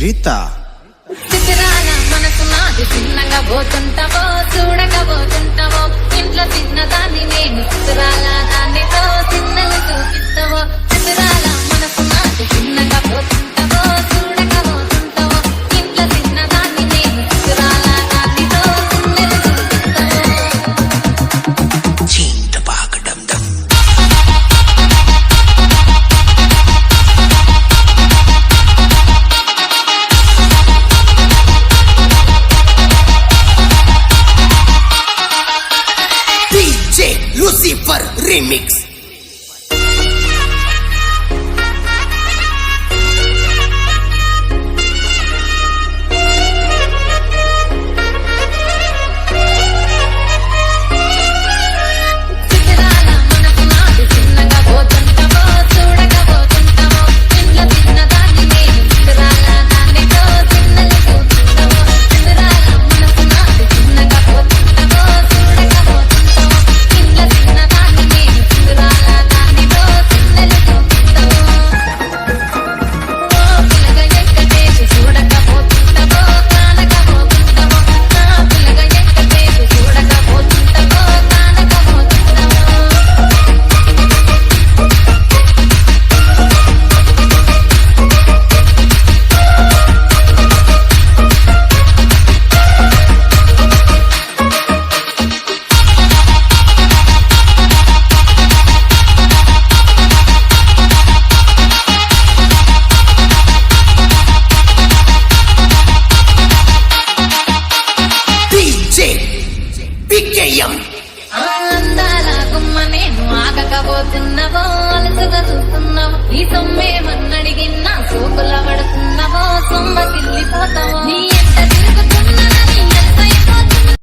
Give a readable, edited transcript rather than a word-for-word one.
రీత చిత్రాల మనసు నాది చిన్నగా పోతుంటావో చూడకపోతుంటావో ఇంట్లో చిన్నదాన్ని నేను చిత్రాల దానితో చిన్నలు చూపిస్తావో చిత్రాల మనసు నాది చిన్నగా పోతుంటావో చూడకపోతుంటావో ఇంట్లో చిన్నదాన్ని నేను చిత్రాల దానితో చిన్నలు చూపిస్తావో చీంట పాకడం దమ్ DJ Lucifer Remix.